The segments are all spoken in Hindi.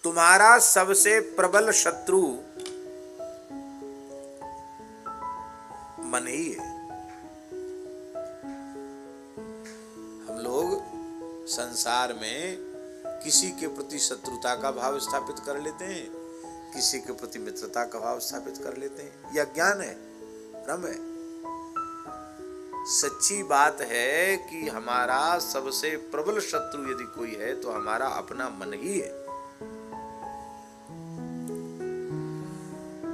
तुम्हारा सबसे प्रबल शत्रु मन ही है। हम लोग संसार में किसी के प्रति शत्रुता का भाव स्थापित कर लेते हैं, किसी के प्रति मित्रता का भाव स्थापित कर लेते हैं। यह ज्ञान है, भ्रम है। सच्ची बात है कि हमारा सबसे प्रबल शत्रु यदि कोई है तो हमारा अपना मन ही है।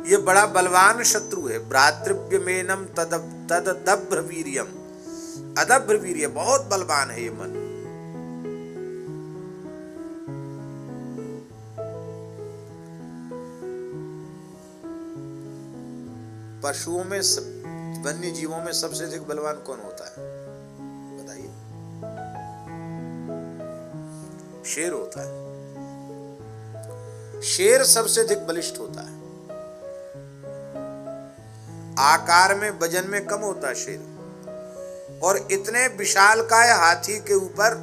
ये बड़ा बलवान शत्रु है। भ्रातृव्यमेनम तदभ्र वीर्यम, अदभ्र वीर्य, बहुत बलवान है ये मन। पशुओं में, वन्य जीवों में सबसे अधिक बलवान कौन होता है बताइए? शेर होता है। शेर सबसे अधिक बलिष्ठ होता है। आकार में, वजन में कम होता है शेर, और इतने विशालकाय हाथी के ऊपर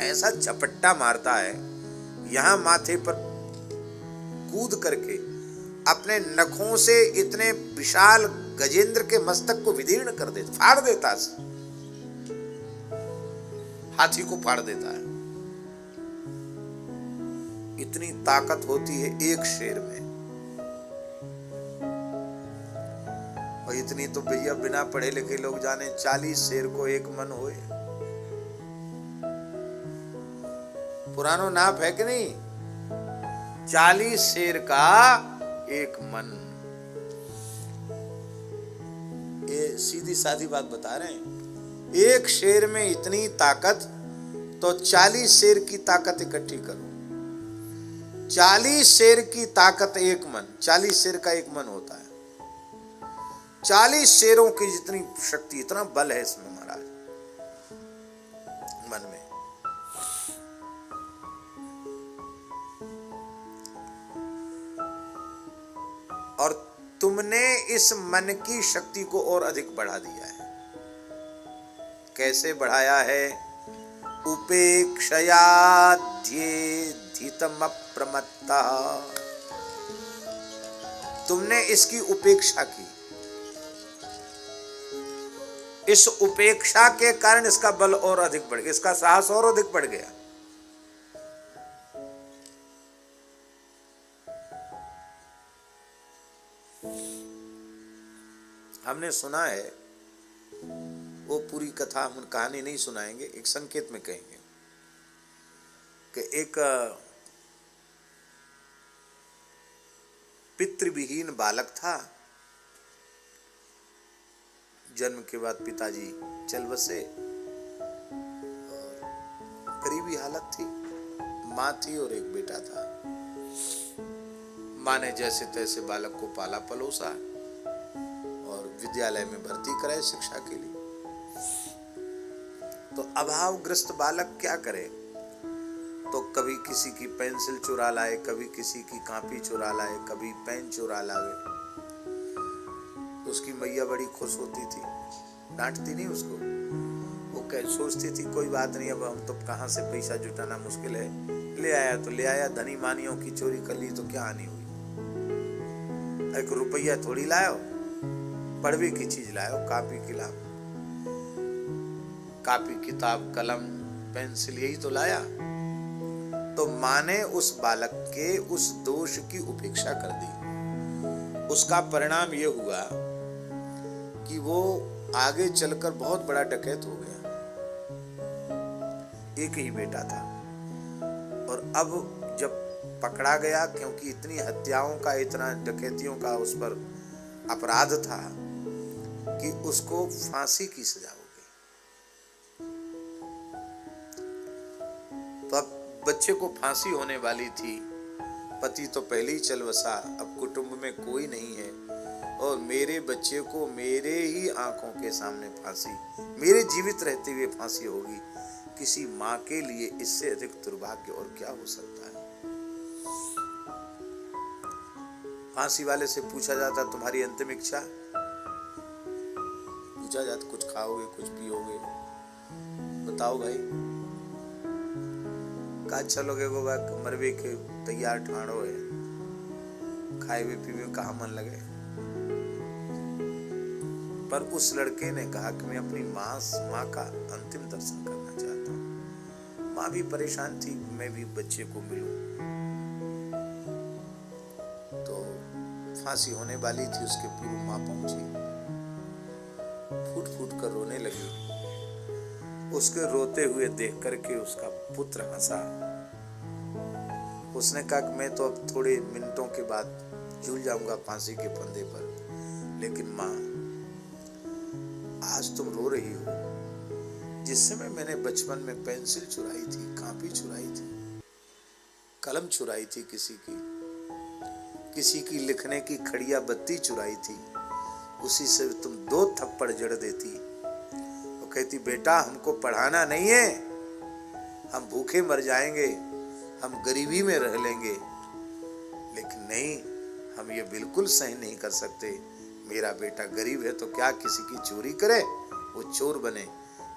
ऐसा झपट्टा मारता है, यहां माथे पर कूद करके अपने नखों से इतने विशाल गजेंद्र के मस्तक को विदीर्ण कर देता, फाड़ देता है, हाथी को फाड़ देता है। इतनी ताकत होती है एक शेर में। और इतनी तो भैया बिना पढ़े लिखे लोग जाने, 40 शेर को एक मन होए। पुरानो नाप है कि नहीं? 40 शेर का एक मन। ये सीधी सादी बात बता रहे हैं। एक शेर में इतनी ताकत, तो 40 शेर की ताकत इकट्ठी करो। 40 शेर की ताकत एक मन, 40 शेर का एक मन होता है। 40 शेरों की जितनी शक्ति, इतना बल है इसमें महाराज, मन में। और तुमने इस मन की शक्ति को और अधिक बढ़ा दिया है। कैसे बढ़ाया है? उपेक्षया ध्येधितम अप्रमत्ता। तुमने इसकी उपेक्षा की। इस उपेक्षा के कारण इसका बल और अधिक बढ़ गया, इसका साहस और अधिक बढ़ गया। हमने सुना है, वो पूरी कथा हम कहानी नहीं सुनाएंगे, एक संकेत में कहेंगे कि एक पितृविहीन बालक था। जन्म के बाद पिताजी चल बसे, गरीबी हालत थी। माँ थी और एक बेटा था। माँ ने जैसे तैसे बालक को पाला पलोसा और विद्यालय में भर्ती कराए शिक्षा के लिए। तो अभावग्रस्त बालक क्या करे? तो कभी किसी की पेंसिल चुरा लाए, कभी किसी की कॉपी चुरा लाए, कभी पेन चुरा लाए। उसकी मैया बड़ी खुश होती थी, डांटती नहीं उसको। वो सोचती थी कोई बात नहीं, अब हम तो कहाँ से पैसा जुटाना मुश्किल है, ले आया तो ले आया, धनी मानियों की चोरी कर ली तो क्या हानि हुई। 1 रुपया थोड़ी लायो, पढ़वे की चीज लायो, कॉपी किताब, कॉपी किताब कलम पेंसिल यही तो लाया। तो माँ ने उस बालक के उस दोष की उपेक्षा कर दी। उसका परिणाम यह हुआ कि वो आगे चलकर बहुत बड़ा डकैत हो गया। एक ही बेटा था, और अब जब पकड़ा गया, क्योंकि इतनी हत्याओं का, इतना डकैतियों का उस पर अपराध था कि उसको फांसी की सजा हो गई। तो अब बच्चे को फांसी होने वाली थी। पति तो पहले ही चल बसा, अब कुटुंब में कोई नहीं है, और मेरे बच्चे को मेरे ही आंखों के सामने फांसी, मेरे जीवित रहते हुए फांसी होगी। किसी माँ के लिए इससे अधिक दुर्भाग्य और क्या हो सकता है? फांसी वाले से पूछा जाता, तुम्हारी अंतिम इच्छा? पूछा जाता, कुछ खाओगे, कुछ पियोगे, बताओ भाई। का चलो के गो मरबे के तैयार ठाणो है, खाए भी पीवे कहाँ मन लगे। पर उस लड़के ने कहा कि मैं अपनी माँ का अंतिम दर्शन करना चाहता हूँ। माँ भी परेशान थी, मैं भी बच्चे को मिलूं। तो फांसी होने वाली थी, उसके पूर्व माँ पहुंची, फूट फूट कर रोने लगी। उसके रोते हुए देख करके उसका पुत्र हंसा। उसने कहा कि मैं तो अब थोड़े मिनटों के बाद झूल जाऊंगा फांसी के फंदे पर, लेकिन माँ आज तुम रो रही हो। जिस समय मैंने बचपन में पेंसिल चुराई थी, कापी चुराई थी, कलम चुराई थी, किसी की लिखने की खड़िया बत्ती चुराई थी, उसी से तुम 2 थप्पड़ जड़ देती। वो कहती बेटा हमको पढ़ाना नहीं है, हम भूखे मर जाएंगे, हम गरीबी में रह लेंगे, लेकिन नहीं, हम ये बिल्कुल सहन नहीं कर सकते। मेरा बेटा गरीब है तो क्या किसी की चोरी करे, वो चोर बने।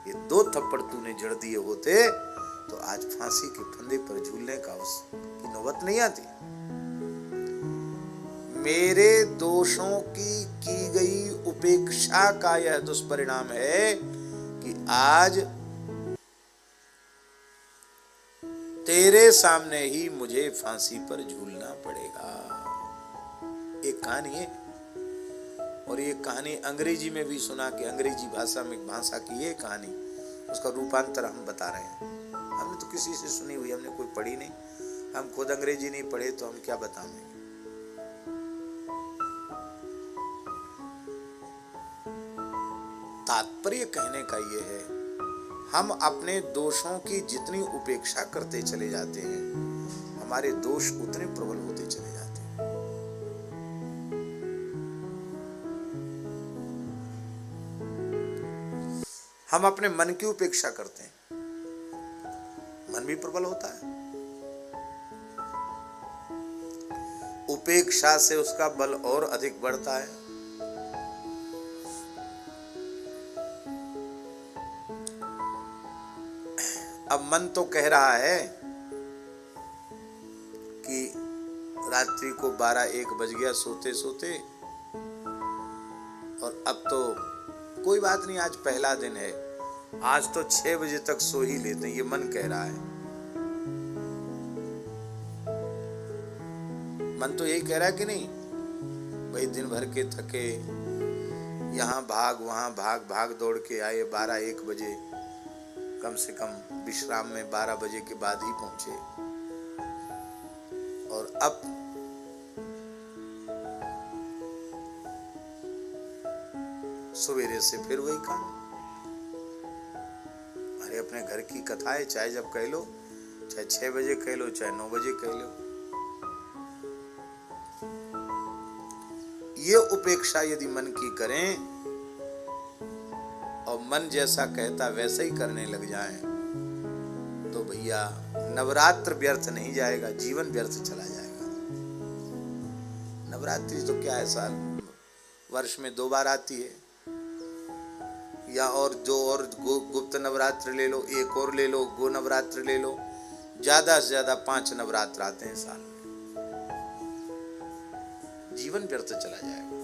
ये 2 थप्पड़ तूने जड़ दिए होते तो आज फांसी के फंदे पर झूलने का उसकी नौबत नहीं आती। मेरे दोषों की गई उपेक्षा का यह दुष्परिणाम है कि आज तेरे सामने ही मुझे फांसी पर झूलना पड़ेगा। एक कहानी है, और ये कहानी अंग्रेजी में भी सुना कि अंग्रेजी भाषा की ये कहानी, उसका रूपांतर हम बता रहे हैं। हमने तो किसी से सुनी हुई, हमने कोई पढ़ी नहीं, हम खुद अंग्रेजी नहीं पढ़े तो हम क्या बताएंगे। तात्पर्य कहने का ये है, हम अपने दोषों की जितनी उपेक्षा करते चले जाते हैं, हमारे दोष उतने प्रबल होते चले जाते हैं। हम अपने मन की उपेक्षा करते हैं, मन भी प्रबल होता है। उपेक्षा से उसका बल और अधिक बढ़ता है। अब मन तो कह रहा है कि रात्रि को 12-1 बज गया सोते सोते, और अब तो कोई बात नहीं, आज पहला दिन है, आज तो 6 बजे तक सो ही लेते हैं, ये मन कह रहा है। मन तो यही कह रहा है कि नहीं भाई, दिन भर के थके, यहाँ भाग वहां भाग, भाग दौड़ के आए, 12-1 बजे, कम से कम विश्राम में 12 बजे के बाद ही पहुंचे, और अब सवेरे से फिर वही काम। अरे अपने घर की कथाएं चाहे जब कह लो, चाहे 6 बजे कह लो, चाहे 9 बजे कह लो, ये उपेक्षा यदि मन की करें और मन जैसा कहता वैसे ही करने लग जाएं, तो भैया नवरात्र व्यर्थ नहीं जाएगा, जीवन व्यर्थ चला जाएगा। नवरात्रि तो क्या है, साल वर्ष में 2 बार आती है, या और गुप्त नवरात्र ले लो, एक और ले लो, गो नवरात्र ले लो, ज्यादा से ज्यादा 5 नवरात्र आते हैं साल में। जीवन व्यर्थ चला जाएगा।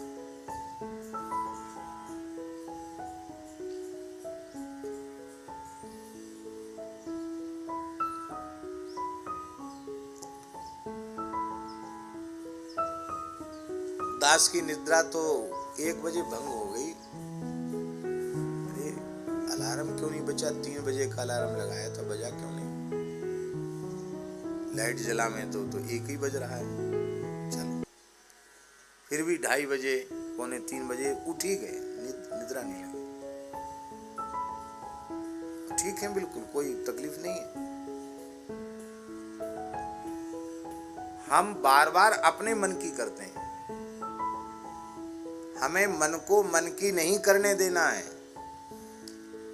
दास की निद्रा तो 1 बजे भंग हो गई। अरे अलार्म क्यों नहीं बजा? 3 बजे का अलार्म लगाया था, बजा क्यों नहीं? लाइट जला में तो 1 ही बज रहा है। चलो फिर भी 2:30 बजे, 2:45 बजे उठ ही गए, निद्रा नहीं लगी। ठीक है, बिल्कुल कोई तकलीफ नहीं है। हम बार बार अपने मन की करते हैं, हमें मन को मन की नहीं करने देना है,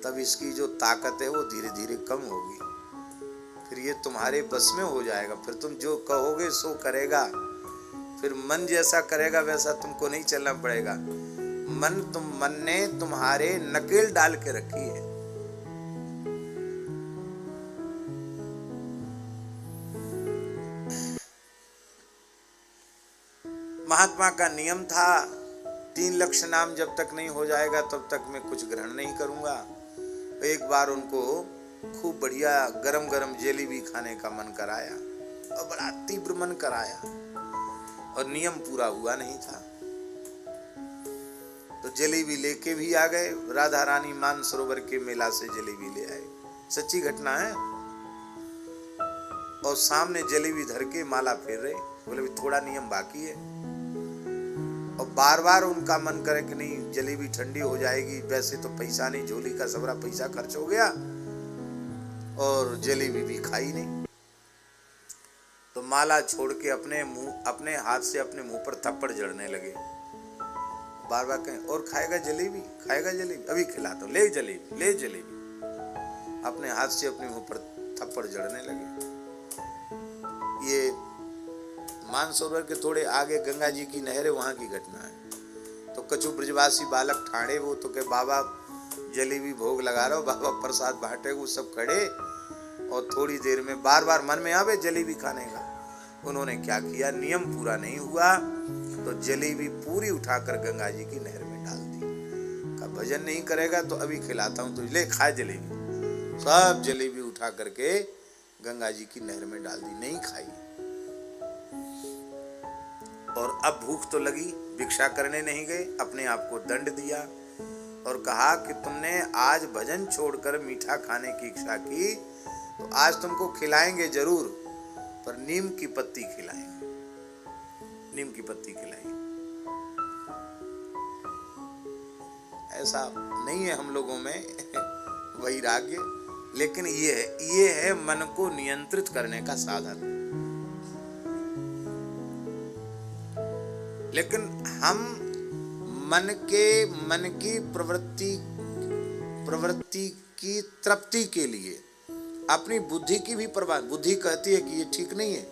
तब इसकी जो ताकत है वो धीरे धीरे कम होगी। फिर ये तुम्हारे बस में हो जाएगा, फिर तुम जो कहोगे सो करेगा, फिर मन जैसा करेगा वैसा तुमको नहीं चलना पड़ेगा। मन ने तुम्हारे नकेल डाल के रखी है। महात्मा का नियम था 3 लक्ष्य नाम जब तक नहीं हो जाएगा तब तक मैं कुछ ग्रहण नहीं करूंगा। एक बार उनको खूब बढ़िया गरम गरम जलेबी खाने का मन कराया और बड़ा तीव्र मन कराया और नियम पूरा हुआ नहीं था तो जलेबी लेके भी आ गए। राधा रानी मानसरोवर के मेला से जलेबी ले आए, सच्ची घटना है। और सामने जलेबी धर के माला फेर रहे, बोले भी थोड़ा नियम बाकी है। और बार बार उनका मन करे कि नहीं जलेबी ठंडी हो जाएगी, वैसे तो पैसा नहीं, झोली का सबरा पैसा खर्च हो गया और जलेबी भी खाई नहीं। तो माला छोड़ के अपने हाथ से अपने मुंह पर थप्पड़ जड़ने लगे। बार बार कहें और खाएगा जलेबी, खाएगा जलेबी, अभी खिलाता हूं, ले जलेबी, ले जलेबी। अपने हाथ से अपने मुंह पर थप्पड़ जड़ने लगे। ये मानसरोवर के थोड़े आगे गंगा जी की नहर है, वहां की घटना है। तो कछु ब्रजवासी बालक ठाणे वो तो के बाबा जलेबी भोग लगा रहा हो, बाबा प्रसाद बांटे, वो सब खड़े और थोड़ी देर में बार बार मन में आवे जलेबी खाने का। उन्होंने क्या किया, नियम पूरा नहीं हुआ तो जलेबी पूरी उठाकर गंगा जी की नहर में डाल दी। का भजन नहीं करेगा तो अभी खिलाता हूं, तो ले खा जलेबी। सब जलेबी उठा करके गंगा जी की नहर में डाल दी, नहीं खाई। और अब भूख तो लगी, भिक्षा करने नहीं गए, अपने आप को दंड दिया और कहा कि तुमने आज भजन छोड़कर मीठा खाने की इच्छा की तो आज तुमको खिलाएंगे जरूर, पर नीम की पत्ती खिलाएंगे, नीम की पत्ती खिलाएंगे। ऐसा नहीं है हम लोगों में वैराग्य, लेकिन ये है मन को नियंत्रित करने का साधन। लेकिन हम मन की प्रवृत्ति की तृप्ति के लिए अपनी बुद्धि की भी परवाह, बुद्धि कहती है कि ये ठीक नहीं है,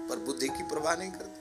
पर बुद्धि की परवाह नहीं करती।